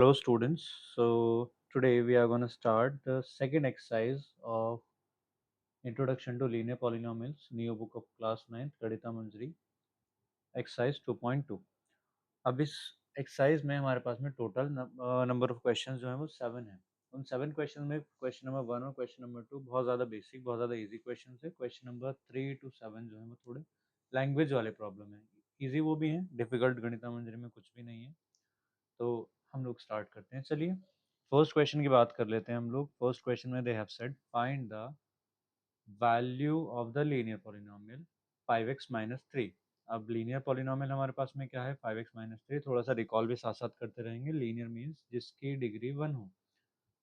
Hello students. So today we are going to start the second exercise of Introduction to Linear Polynomials, Neo Book of Class 9th, Gadita Manjari, Exercise 2.2. अब इस exercise में हमारे पास में total number of questions जो हैं वो 7 हैं। उन 7 क्वेश्चन में क्वेश्चन नंबर 1 और क्वेश्चन नंबर 2 बहुत ज़्यादा बेसिक, बहुत ज़्यादा इजी क्वेश्चन है। क्वेश्चन नंबर 3 to 7 जो है वो थोड़े लैंग्वेज वाले प्रॉब्लम है। इजी वो भी हैं, डिफिकल्ट गणिता मंजरी में कुछ भी नहीं है। तो हम लोग स्टार्ट करते हैं। चलिए फर्स्ट क्वेश्चन की बात कर लेते हैं हम लोग। फर्स्ट क्वेश्चन में they have said find the value of the linear polynomial 5x minus three. अब लीनियर पॉलिनोमियल हमारे पास में क्या है 5x माइनस थ्री। थोड़ा सा रिकॉल भी साथ साथ करते रहेंगे। लीनियर मीन्स जिसकी डिग्री 1 हो,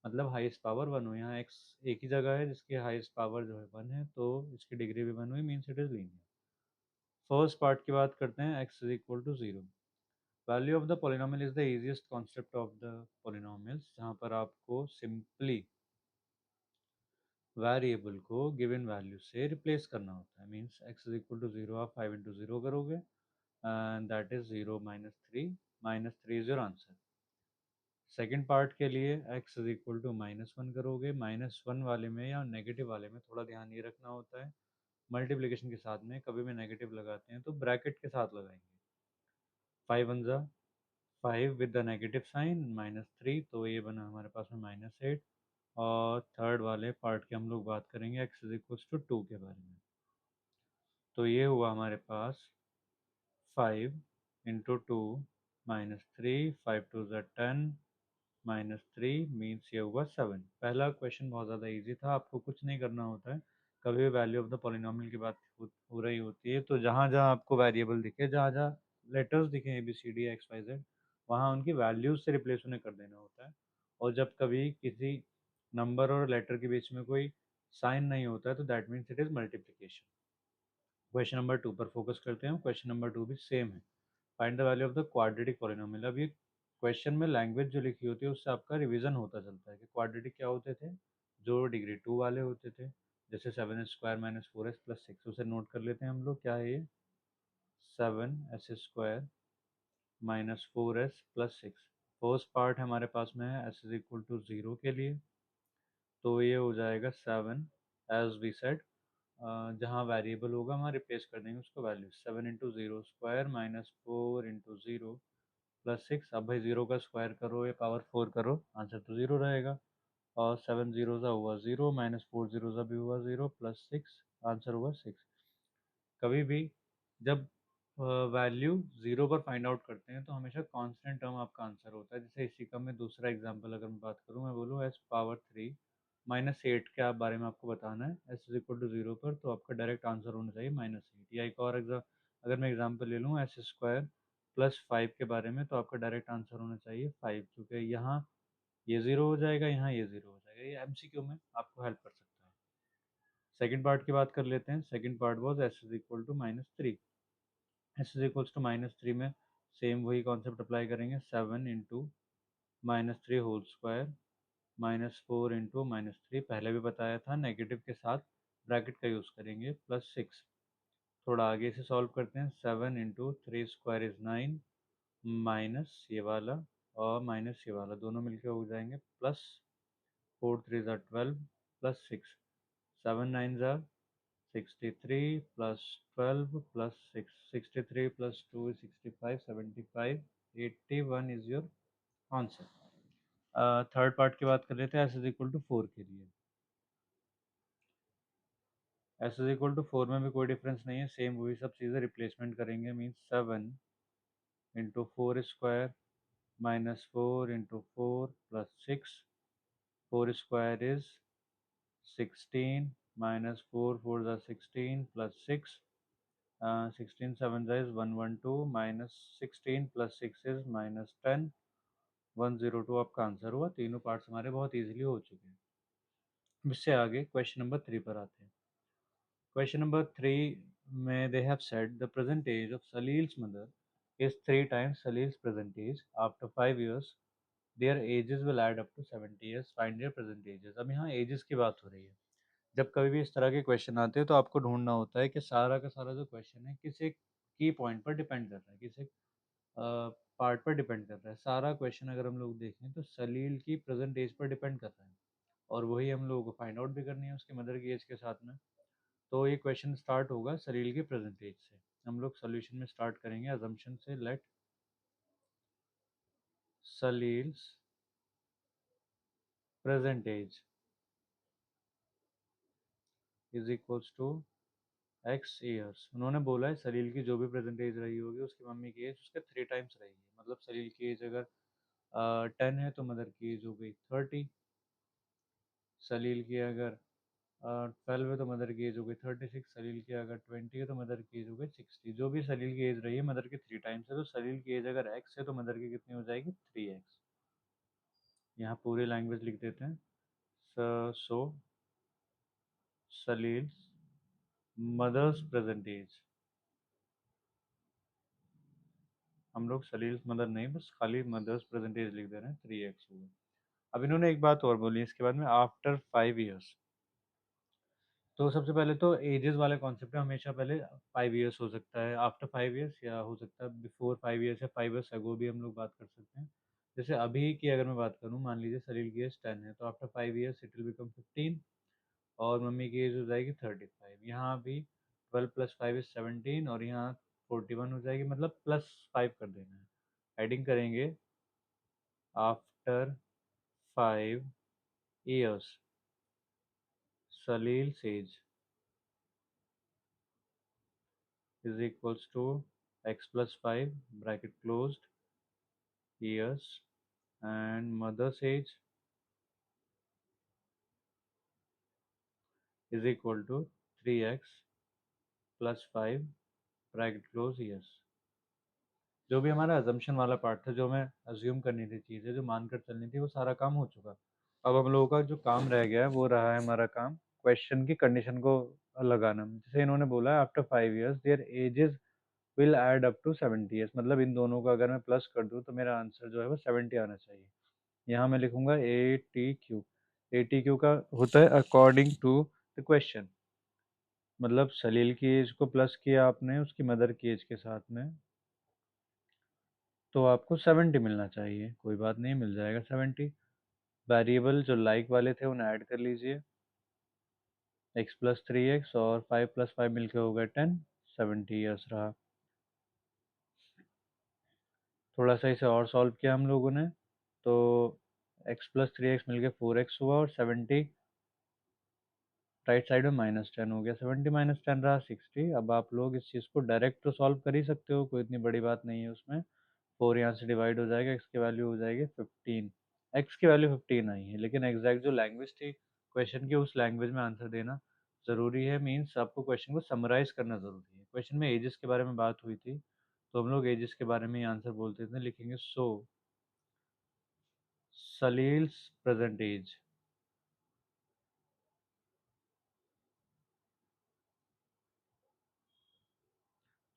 मतलब हाईएस्ट पावर 1 हो। यहाँ x एक ही जगह है जिसकी हाईएस्ट पावर जो है 1 है, तो इसकी डिग्री भी 1 हुई, means it is linear. First part की बात करते हैं, x is equal to 0। Value of the polynomial is the easiest concept of the polynomials, जहाँ पर आपको सिंपली वेरिएबल को गिवन वैल्यू से रिप्लेस करना होता है। Means x is equal to 0 आप 5 इंटू 0 करोगे and that is 0 minus three is your answer. Second part के लिए x इज इक्वल टू -1 करोगे। -1 वाले में या नेगेटिव वाले में थोड़ा ध्यान ये रखना होता है, मल्टीप्लिकेशन के साथ में कभी भी नेगेटिव लगाते हैं तो ब्रैकेट के साथ लगाएंगे। 5 वन ज़ा 5 विद द नेगेटिव साइन -3, तो ये बना हमारे पास में -8। और थर्ड वाले पार्ट की हम लोग बात करेंगे x इज इक्वल टू 2 के बारे में। तो ये हुआ हमारे पास 5 इंटू टू -3, 5 टू ज़ा 10, -3 मीन्स ये हुआ 7। पहला क्वेश्चन बहुत ज़्यादा इजी था, आपको कुछ नहीं करना होता है। कभी भी वैल्यू ऑफ द पॉलिनोमियल की बात हो रही होती है तो जहाँ जहाँ आपको वेरिएबल दिखे, जहाँ जहाँ लेटर्स दिखे ABCD XYZ, वहाँ उनकी वैल्यूज से रिप्लेस उन्हें कर देना होता है। और जब कभी किसी नंबर और लेटर के बीच में कोई साइन नहीं होता है तो that means it is multiplication. Question number 2 पर फोकस करते हैं। क्वेश्चन नंबर 2 भी सेम है, find the value of the quadratic polynomial. अब ये क्वेश्चन में लैंग्वेज जो लिखी होती है उससे आपका रिवीजन होता चलता है कि क्वाड्रेटिक क्या होते थे, जो डिग्री 2 वाले होते थे। जैसे 7s² माइनस 4s प्लस 6, उसे नोट कर लेते हैं हम लोग। क्या है ये 7s² minus 4s plus 6। First part हमारे पास में है s इज इक्वल टू 0 के लिए, तो ये हो जाएगा 7 एज वी सेड। जहाँ वेरिएबल होगा वहाँ रिप्लेस कर देंगे उसको value. 7 into 0² minus 4 into 0 plus 6। अब भाई 0 का स्क्वायर करो या पावर 4 करो, आंसर तो 0 रहेगा। और 7 जीरो ज़ा हुआ 0, -4 जीरो ज़ा भी हुआ 0, प्लस 6, आंसर हुआ 6। कभी भी जब वैल्यू 0 पर फाइंड आउट करते हैं तो हमेशा कांस्टेंट टर्म आपका आंसर होता है। जैसे इसी का मैं दूसरा एग्जांपल अगर मैं बात करूँ, मैं बोलूँ s⁻³ -8 के बारे में आपको बताना है s इज इक्वल टू 0 पर, तो आपका डायरेक्ट आंसर होना चाहिए -8। या एक और अगर मैं एग्जांपल ले लूँ s² प्लस 5 के बारे में, तो आपका डायरेक्ट आंसर होना चाहिए 5, क्योंकि यहाँ ये 0 हो जाएगा, यहाँ ये 0 हो जाएगा। ये MCQ में आपको हेल्प कर सकता है। सेकंड पार्ट की बात कर लेते हैं। Second part was s is equal to -3। s is equals to -3 में सेम वही कॉन्सेप्ट अप्लाई करेंगे। 7 इंटू -3 होल स्क्वायर -4 इंटू -3, पहले भी बताया था नेगेटिव के साथ ब्रैकेट का यूज़ करेंगे, प्लस 6। थोड़ा आगे से सॉल्व करते हैं। 7 इंटू 3² इज़ 9, माइनस ये वाला और माइनस ये वाला दोनों मिलके हो जाएंगे प्लस 4 3 ज़ा 12 प्लस 6। 7 9 ज़ा 63 plus 12 plus 6, 63 plus 2 is 65, 75, 81 is your answer. Third part की बात कर लेते हैं। एस इज इक्वल टू 4 के लिए। एस इज इक्वल टू 4 में भी कोई डिफरेंस नहीं है, सेम वही सब चीज़ें रिप्लेसमेंट करेंगे। Means 7 into 4² -4 into 4 plus 6, 4² is 16 -4 4 ज़ा 16 plus 6, 16 7 is 112 minus 16 plus 6 is -10, 102 आपका आंसर हुआ। तीनों पार्ट्स हमारे बहुत इजीली हो चुके हैं। इससे आगे क्वेश्चन नंबर 3 पर आते हैं। क्वेश्चन नंबर 3 में they have said the present age of Salil's mother is 3 times Salil's present age. After 5 years their ages will add up to 70 years, find their present ages. अब यहाँ एजेस की बात हो रही है। जब कभी भी इस तरह के क्वेश्चन आते हैं तो आपको ढूंढना होता है कि सारा का सारा जो क्वेश्चन है किस एक की पॉइंट पर डिपेंड कर रहा है, किस एक पार्ट पर डिपेंड कर रहा है। सारा क्वेश्चन अगर हम लोग देखें तो सलील की प्रेजेंट एज पर डिपेंड कर रहा है, और वही हम लोगों को फाइंड आउट भी करनी है उसकी मदर की एज के साथ में। तो ये क्वेश्चन स्टार्ट होगा सलील की प्रेजेंट एज से। हम लोग सोल्यूशन में स्टार्ट करेंगे अजम्पशन से। Let Salil's present age is equals to x years. उन्होंने बोला है सलील की जो भी प्रेजेंट एज रही होगी उसकी मम्मी की एज उसके 3 टाइम्स रहेगी। मतलब सलील की एज अगर 10 है तो मदर की एज हो गई 30। सलील की अगर 12 है तो मदर की एज हो गई 36। सलील की अगर 20 है तो मदर की एज हो गई 60। जो भी सलील की एज रही है मदर की 3 टाइम्स है, तो सलील की एज अगर एक्स है तो मदर की कितनी हो जाएगी 3x। यहाँ पूरी लैंग्वेज लिख देते हैं। सो सलील मदर्स प्रेजेंट एज, हम लोग सलील मदर नहीं बस खाली मदर्स प्रेजेंट एज लिख दे रहे हैं, 3x होगा। अब इन्होंने एक बात और बोली इसके बाद में, आफ्टर 5 ईयर्स। तो सबसे पहले तो एजेस वाले कॉन्सेप्ट में हमेशा पहले 5 ईयर्स हो सकता है, आफ्टर 5 ईयर्स, या हो सकता है बिफोर 5 ईयर्स या 5 ईयर्स अगो भी हम लोग बात कर सकते हैं। जैसे अभी की अगर मैं बात करूँ, मान लीजिए सलील की एज 10 है तो after 5 years it will become 15, और मम्मी की एज हो जाएगी 35। यहाँ भी 12 + 5 = 17, और यहाँ 41 हो जाएगी, मतलब +5 कर देना है। एडिंग करेंगे after 5 years Salil age is equals to x plus 5 bracket closed years, and mother's age is equal to 3x plus 5 bracket close years. जो भी हमारा अजम्पशन वाला पार्ट था, जो मैं अज्यूम करनी थी चीज़ें, जो मानकर चलनी थी, वो सारा काम हो चुका। अब हम लोगों का जो काम रह गया है वो रहा है हमारा काम क्वेश्चन की कंडीशन को लगाना। जैसे इन्होंने बोला है after 5 years their ages will add up to 70 years, मतलब इन दोनों का अगर मैं प्लस कर दूँ तो मेरा आंसर जो है वो 70 आना चाहिए। यहाँ मैं लिखूंगा ATQ। ATQ का होता है अकॉर्डिंग टू द क्वेश्चन, मतलब सलील की एज को प्लस किया आपने उसकी मदर की एज के साथ में, तो आपको 70 मिलना चाहिए। कोई बात नहीं, मिल जाएगा 70। वेरिएबल जो लाइक वाले थे उन्हें ऐड कर लीजिए, x + 3x और 5 + 5 मिलकर हो गया 10, 70 ईयर्स रहा। थोड़ा सा इसे और सॉल्व किया हम लोगों ने, तो x + 3x मिलकर 4x हुआ, और 70 राइट साइड में -10 हो गया, 70 -10 रहा 60। अब आप लोग इस चीज़ को डायरेक्ट तो सॉल्व कर ही सकते हो, कोई इतनी बड़ी बात नहीं है उसमें। 4 यहाँ से डिवाइड हो जाएगा, x की वैल्यू हो जाएगी 15। x की वैल्यू 15 आई है, लेकिन एग्जैक्ट जो लैंग्वेज थी क्वेश्चन की उस लैंग्वेज में आंसर देना ज़रूरी है। मीन्स आपको क्वेश्चन को समराइज करना ज़रूरी है। क्वेश्चन में एजेस के बारे में बात हुई थी, तो हम लोग एजेस के बारे में ही आंसर बोलते थे। लिखेंगे सो सलील्स प्रेजेंट एज,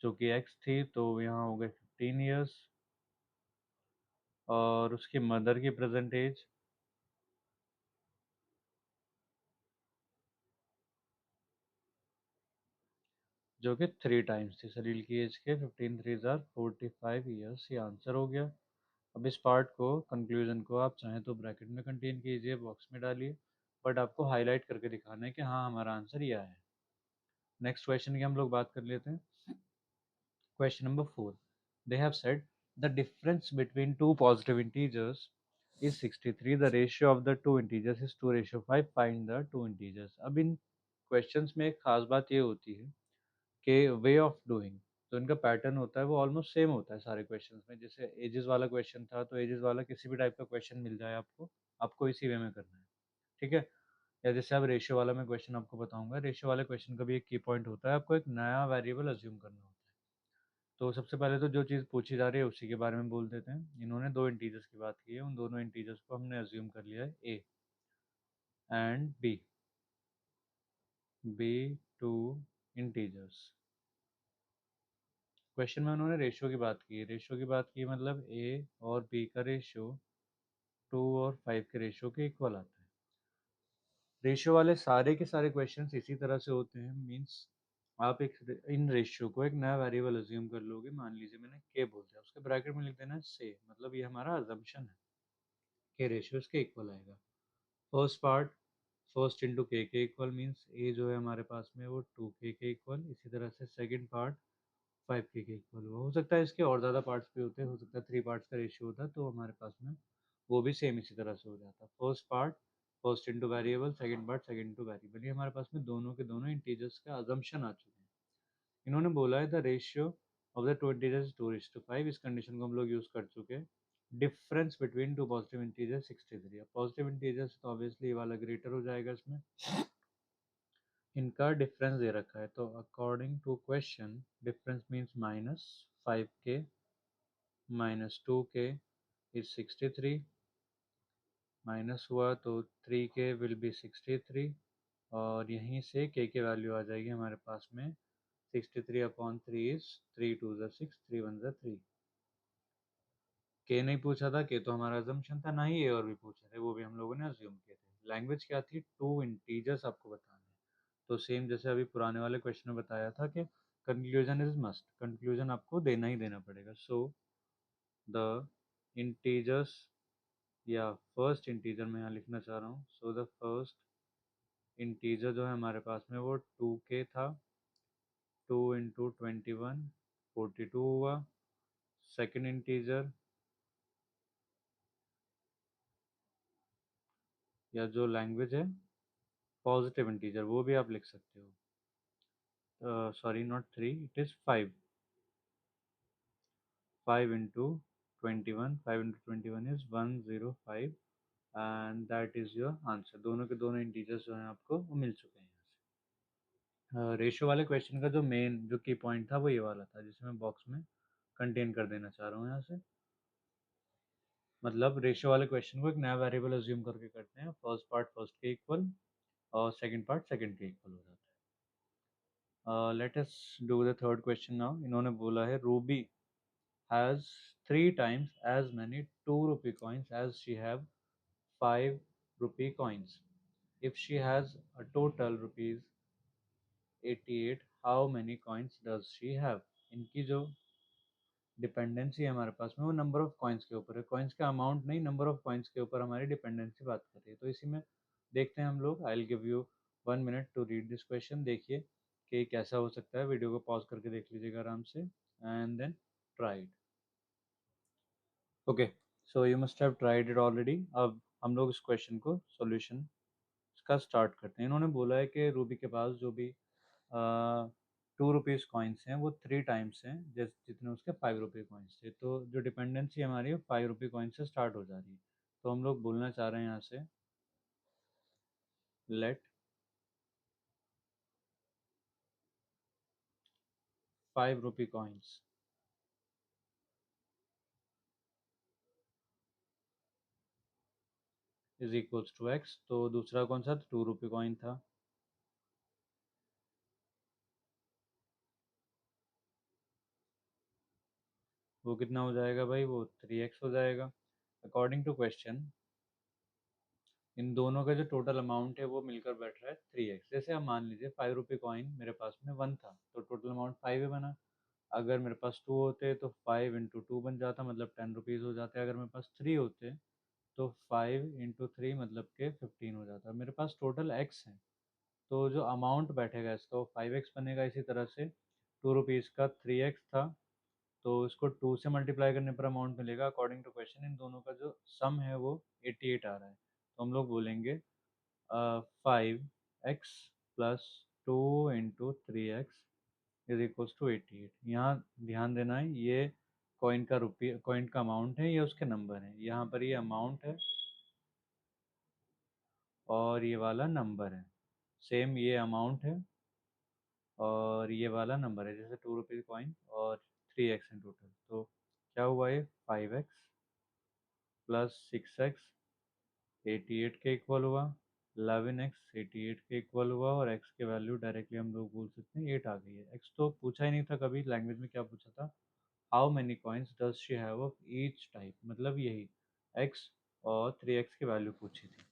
जो कि x थी, तो यहाँ हो गए 15 ईयर्स, और उसकी मदर की प्रेजेंट एज जो कि 3 टाइम्स थी सलील की एज के। 15 3 = 45 ईयर्स, ये आंसर हो गया। अब इस पार्ट को, कंक्लूजन को, आप चाहें तो ब्रैकेट में कंटेन कीजिए, बॉक्स में डालिए, बट आपको हाईलाइट करके दिखाना है कि हाँ हमारा आंसर यह है। नेक्स्ट क्वेश्चन की हम लोग बात कर लेते हैं। Question number 4, they have said the difference between two positive integers is 63, the ratio of the two integers is 2:5, find the two integers। अब इन क्वेश्चंस में एक खास बात ये होती है कि वे ऑफ डूइंग, तो इनका पैटर्न होता है वो ऑलमोस्ट सेम होता है सारे क्वेश्चंस में। जैसे एजेस वाला क्वेश्चन था, तो एजेस वाला किसी भी टाइप का क्वेश्चन मिल जाए आपको, आपको इसी वे में करना है, ठीक है। या जैसे अब रेशियो वाला मैं क्वेश्चन आपको बताऊंगा, रेशियो वाले क्वेश्चन का भी एक की पॉइंट होता है, आपको एक नया वेरिएबल अज्यूम करना होता है। तो सबसे पहले तो जो चीज़ पूछी जा रही है उसी के बारे में बोल देते हैं। इन्होंने दो इंटीजर्स की बात की है, उन दोनों इंटीजर्स को हमने अज्यूम कर लिया है A and B two integers. Question में उन्होंने रेशियो की बात की है, रेशियो की बात की मतलब ए और बी का रेशियो 2 और 5 के रेशियो के इक्वल आता है। रेशियो वाले सारे के सारे क्वेश्चन इसी तरह से होते हैं, मीन्स आप एक इन रेशियो को एक नया वेरिएबल अज्यूम कर लोगे, मान लीजिए मैंने के बोल दिया, उसके ब्रैकेट में लिख देना है से, मतलब ये हमारा अजम्पशन है कि रेशियो इसके इक्वल आएगा। फर्स्ट पार्ट फर्स्ट इंटू के इक्वल मीन्स ए जो है हमारे पास में वो 2 के इक्वल, इसी तरह से सेकंड पार्ट 5 के इक्वल हुआ। हो सकता है इसके और ज़्यादा पार्ट्स भी होते हैं, हो सकता है 3 पार्ट्स का रेशियो होता तो हमारे पास में वो भी सेम इसी तरह से हो जाता। First part first into variable, second part second into variable, ये हमारे पास में दोनों के दोनों इंटीजर्स का अजम्पशन आ चुके हैं। इन्होंने बोला है the ratio of the two integers 2:5। इस कंडीशन को हम लोग यूज़ कर चुके हैं। Difference between two positive integer 63। अब पॉजिटिव इंटीजर्स तो ऑब्वियसली ये वाला ग्रेटर हो जाएगा इसमें, इनका डिफरेंस दे रखा है। तो according to question difference means -5k -2k is 63, minus हुआ तो 3k विल बी 63, और यहीं से k की वैल्यू आ जाएगी हमारे पास में 63/3 इज 3 2 6 3 1 3। के नहीं पूछा था, के तो हमारा अजम्पशन था, ना ही ए और भी पूछा थे, वो भी हम लोगों ने अज्यूम किए थे। लैंग्वेज क्या थी, टू इंटीजर्स आपको बताने हैं। तो सेम जैसे अभी पुराने वाले क्वेश्चन में बताया था कि कंक्लूजन इज मस्ट, कंक्लूजन आपको देना ही देना पड़ेगा। सो द इंटीजर्स, या फर्स्ट इंटीजर मैं यहाँ लिखना चाह रहा हूँ। सो द फर्स्ट इंटीजर जो है हमारे पास में वो 2k था, 2 × 21 42 हुआ। सेकेंड इंटीजर या जो लैंग्वेज है पॉजिटिव इंटीजर, वो भी आप लिख सकते हो। Sorry not 3, it is 5। 5 × 21, 5 × 21 is 105, and that is your answer. दोनों के दोनों इंटीजर्स जो हैं आपको वो मिल चुके हैं यहाँ से। रेशियो वाले क्वेश्चन का जो मेन जो की पॉइंट था वो ये वाला था, जिसे मैं बॉक्स में कंटेन कर देना चाह रहा हूँ यहाँ से। मतलब रेशियो वाले क्वेश्चन को एक नया वेरिएबल अज्यूम करके करते हैं, फर्स्ट पार्ट फर्स्ट के इक्वल और सेकंड पार्ट सेकंड के इक्वल हो जाता है। Let us do the third question now. इन्होंने बोला है Ruby has 3 times as many 2 rupee coins as she have 5 rupee coins. If she has a total rupees 88, how many coins does she have? इनकी जो dependency है हमारे पास में वो number of coins के ऊपर है, कॉइन्स का अमाउंट नहीं, नंबर ऑफ कॉइन्स के ऊपर हमारी डिपेंडेंसी बात कर रही है। तो इसी में देखते हैं हम लोग। I will give you 1 minute to read this question. देखिए कि कैसा हो सकता है, वीडियो को पॉज करके देख लीजिएगा आराम से, and then try it. Okay, so you must have tried it already. अब हम लोग इस क्वेश्चन को सॉल्यूशन का स्टार्ट करते हैं। इन्होंने बोला है कि रूबी के पास जो भी 2 रुपीज़ कॉइन्स हैं वो 3 टाइम्स हैं जैसे जितने उसके 5 रुपये कॉइन्स थे। तो जो डिपेंडेंसी हमारी है 5 रुपये कॉइन से स्टार्ट हो जा रही है। तो हम लोग बोलना चाह रहे हैं यहाँ से लेट 5 रुपये coins is equals to X. तो दूसरा कौन सा था, 2 रुपये कॉइन था। वो कितना हो जाएगा भाई, वो 3x हो जाएगा। अकॉर्डिंग टू क्वेश्चन इन दोनों का जो टोटल अमाउंट है वो मिलकर बैठ रहा है 3x। जैसे आप मान लीजिए 5 रुपये कॉइन मेरे पास में 1 था, तो टोटल अमाउंट 5 ही बना। अगर मेरे पास 2 होते तो 5 × 2 बन जाता, मतलब 10 रुपीज़ हो जाते। अगर मेरे पास 3 होते तो 5 × 3 मतलब के 15 हो जाता। मेरे पास टोटल x है, तो जो अमाउंट बैठेगा इसका वो 5x बनेगा। इसी तरह से 2 रुपीज़ का 3x था, तो इसको 2 से मल्टीप्लाई करने पर अमाउंट मिलेगा। अकॉर्डिंग टू क्वेश्चन इन दोनों का जो सम है वो 88 आ रहा है। तो हम लोग बोलेंगे 5x plus 2 × 3x is equals to 88। यहाँ ध्यान देना है, ये कॉइन का अमाउंट है, ये उसके नंबर है। यहाँ पर ये अमाउंट है और ये वाला नंबर है। सेम ये अमाउंट है और ये वाला नंबर है, जैसे 2 रुपीज़ कॉइन और 3x इन टोटल। तो क्या हुआ, ये 5x प्लस 6x 88 के इक्वल हुआ, 11x 88 के इक्वल हुआ, और x के वैल्यू डायरेक्टली हम लोग बोल सकते हैं 8 आ गई है। x तो पूछा ही नहीं था कभी, लैंग्वेज में क्या पूछा था, how many coins does she have of each type, मतलब यही x और 3x की वैल्यू पूछी थी।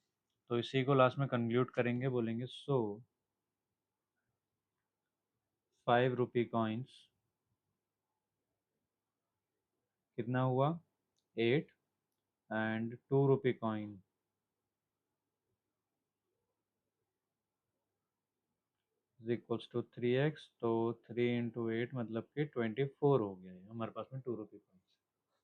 तो इसी को लास्ट में कंक्लूड करेंगे, बोलेंगे सो 5 रुपी कॉइन्स कितना हुआ 8 and 2 rupee coin is equals to 3x। तो 3 × 8 मतलब कि 24 हो गया है हमारे पास में 2 रुपी कॉइन्स।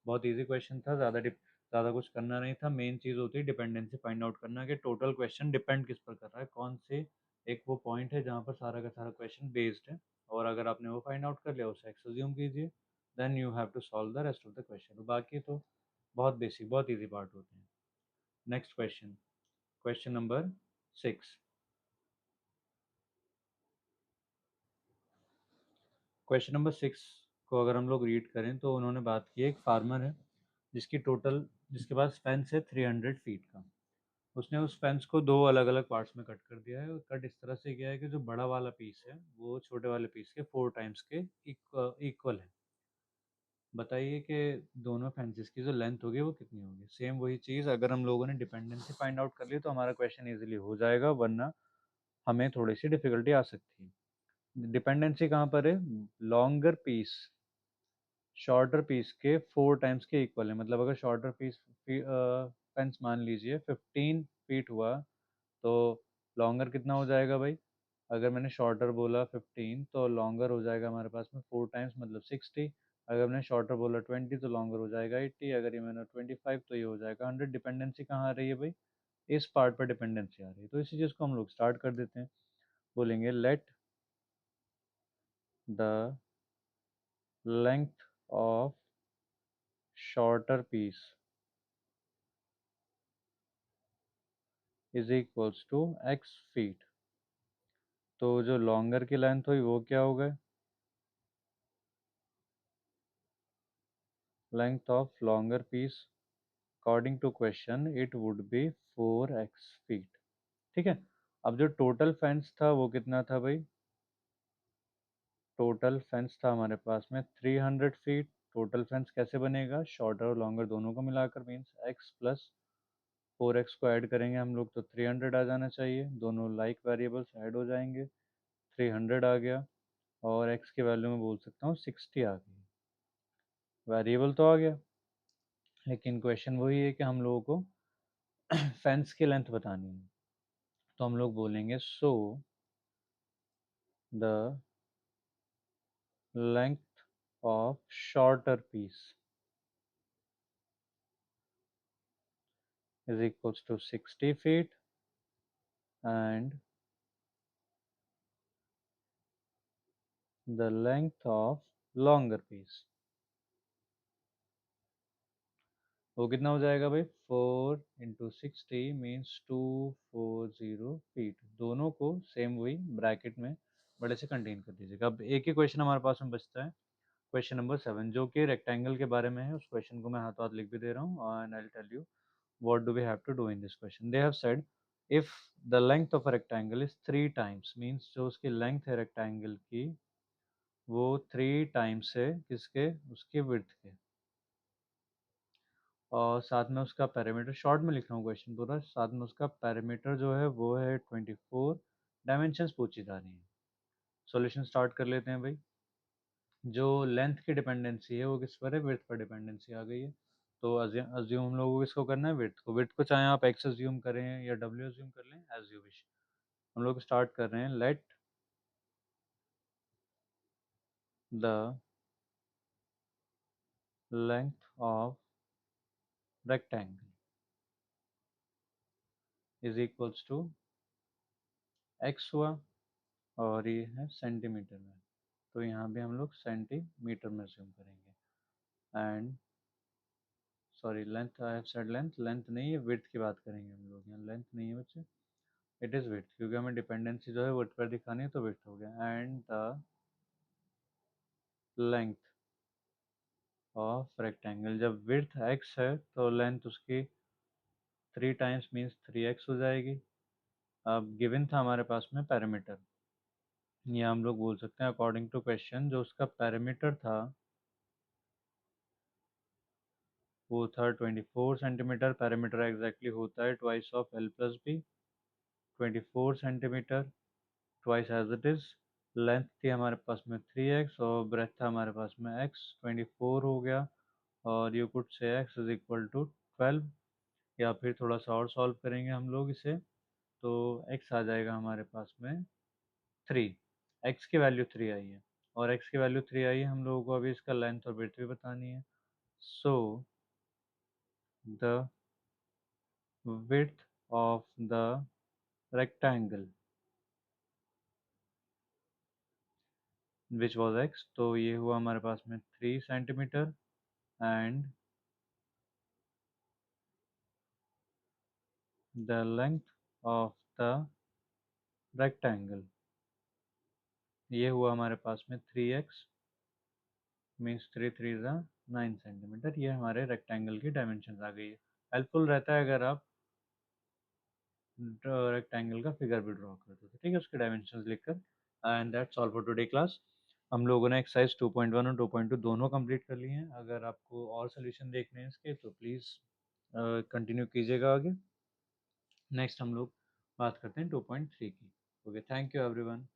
बहुत इजी क्वेश्चन था, ज़्यादा कुछ करना नहीं था। मेन चीज़ होती है डिपेंडेंसी फाइंड आउट करना कि टोटल क्वेश्चन डिपेंड किस पर कर रहा है, कौन से एक वो पॉइंट है जहाँ पर सारा का सारा क्वेश्चन बेस्ड है। और अगर आपने वो फाइंड आउट कर लिया उसे एक्स अज्यूम कीजिए, then you have to solve the rest of the question. बाकी तो बहुत बेसिक बहुत ईजी पार्ट होते हैं। Next question, question number 6। Question number 6 को अगर हम लोग रीड करें तो उन्होंने बात की है, एक फार्मर है जिसके पास फेंस है 300 फीट का। उसने उस फेंस को दो अलग अलग पार्ट्स में कट कर दिया है, और कट इस तरह से किया है कि जो बड़ा वाला पीस है वो छोटे वाले पीस के 4 टाइम्स के इक्वल है। बताइए कि दोनों फेंसेस की जो लेंथ होगी वो कितनी होगी। सेम वही चीज़, अगर हम लोगों ने डिपेंडेंसी फाइंड आउट कर ली तो हमारा क्वेश्चन इजीली हो जाएगा, वरना हमें थोड़ी सी डिफिकल्टी आ सकती है। डिपेंडेंसी कहाँ पर है, लॉन्गर पीस शॉर्टर पीस के 4 टाइम्स के इक्वल है। मतलब अगर शॉर्टर पीस फेंस मान लीजिए 15 फीट हुआ, तो लॉन्गर कितना हो जाएगा भाई। अगर मैंने शॉर्टर बोला 15 तो लॉन्गर हो जाएगा हमारे पास में 4 टाइम्स मतलब 60। अगर मैंने शॉर्टर बोला 20 तो लॉन्गर हो जाएगा 80। अगर ये मैंने 25 तो ये हो जाएगा 100। डिपेंडेंसी कहाँ आ रही है भाई, इस पार्ट पर डिपेंडेंसी आ रही है। तो इसी चीज़ को हम लोग स्टार्ट कर देते हैं। बोलेंगे let the length of shorter piece is equals to x feet. तो जो लॉन्गर की लेंथ हुई वो क्या हो गए, length of longer piece according to question it would be 4x feet. ठीक है। अब जो टोटल फेंस था वो कितना था भाई, टोटल फेंस था हमारे पास में 300 फीट। टोटल फेंस कैसे बनेगा, शॉर्टर और लॉन्गर दोनों को मिलाकर मीन्स x प्लस 4x को ऐड करेंगे हम लोग तो 300 आ जाना चाहिए। दोनों लाइक वेरिएबल्स ऐड हो जाएंगे, 300 आ गया, और x की वैल्यू में बोल सकता हूँ 60 आ गई। वेरिएबल तो आ गया, लेकिन क्वेश्चन वही है कि हम लोगों को फेंस की लेंथ बतानी है। तो हम लोग बोलेंगे so the length of shorter piece is equals to 60 feet and the length of longer piece वो कितना हो जाएगा भाई, 4 × 60 मीन्स 240 फीट। दोनों को सेम वही ब्रैकेट में बड़े से कंटेन कर दीजिएगा। अब एक ही क्वेश्चन हमारे पास में बचता है, क्वेश्चन नंबर 7, जो कि रेक्टेंगल के बारे में है। उस क्वेश्चन को मैं हाथों हाथ लिख भी दे रहा हूँ and I will tell you what do we have to do in this question. They have said if the length of a rectangle is 3 times means जो उसकी length है rectangle की वो 3 टाइम्स है किसके, उसके width के, और साथ में उसका पैरामीटर, शॉर्ट में लिख रहा हूँ क्वेश्चन पूरा, साथ में उसका पैरामीटर जो है वो है 24। डायमेंशंस पूछी जा रही हैं। सॉल्यूशन स्टार्ट कर लेते हैं भाई। जो लेंथ की डिपेंडेंसी है वो किस पर है, विड्थ पर डिपेंडेंसी आ गई है। तो अज्यूम हम लोगों को किसको करना है, विड्थ को। विड्थ को चाहे आप एक्स अज्यूम करें या डब्ल्यू अज्यूम कर लें, एज यू विश। हम लोग स्टार्ट कर रहे हैं, let the length of rectangle is equals to x हुआ, और ये है सेंटीमीटर में, तो यहाँ भी हम लोग सेंटीमीटर में अज्यूम करेंगे। And sorry, length I have said length, length नहीं है विड्थ की बात करेंगे हम लोग, यहाँ लेंथ नहीं है बच्चे, इट इज़ विड्थ, क्योंकि हमें डिपेंडेंसी जो है विड्थ पर दिखानी है, तो विड्थ हो गया। And the length of rectangle, जब विड्थ एक्स है तो लेंथ उसकी 3 टाइम्स मीन्स 3x हो जाएगी। अब गिवन था हमारे पास में पैरामीटर, या हम लोग बोल सकते हैं अकॉर्डिंग टू क्वेश्चन जो उसका पैरामीटर था वो था 24 सेंटीमीटर। पैरामीटर एग्जैक्टली होता है twice of l plus b, 24 centimetre twice as it is. Length थी हमारे पास में 3x और ब्रेथ था हमारे पास में x, 24 हो गया। और you could say x is equal to 12, या फिर थोड़ा सा और सॉल्व करेंगे हम लोग इसे, तो x आ जाएगा हमारे पास में 3। x की वैल्यू 3 आई है, और x की वैल्यू 3 आई है, हम लोगों को अभी इसका लेंथ और ब्रेथ भी बतानी है। So the width of the rectangle which was x, तो ये हुआ हमारे पास में 3 centimetre, and the length of the rectangle, ये हुआ हमारे पास में 3x, मीन्स 3 3 9 सेंटीमीटर। ये हमारे रेक्टेंगल की डायमेंशन आ गई है। हेल्पफुल रहता है अगर आप रेक्टेंगल का फिगर भी ड्रॉ करते हो, ठीक है, उसके डायमेंशन लिखकर। And that's all for today class. हम लोगों ने एक्सरसाइज 2.1 और 2.2 दोनों कंप्लीट कर लिए हैं। अगर आपको और सोल्यूशन देखने हैं इसके तो प्लीज़ कंटिन्यू कीजिएगा आगे। नेक्स्ट हम लोग बात करते हैं 2.3 की। Okay, thank you everyone.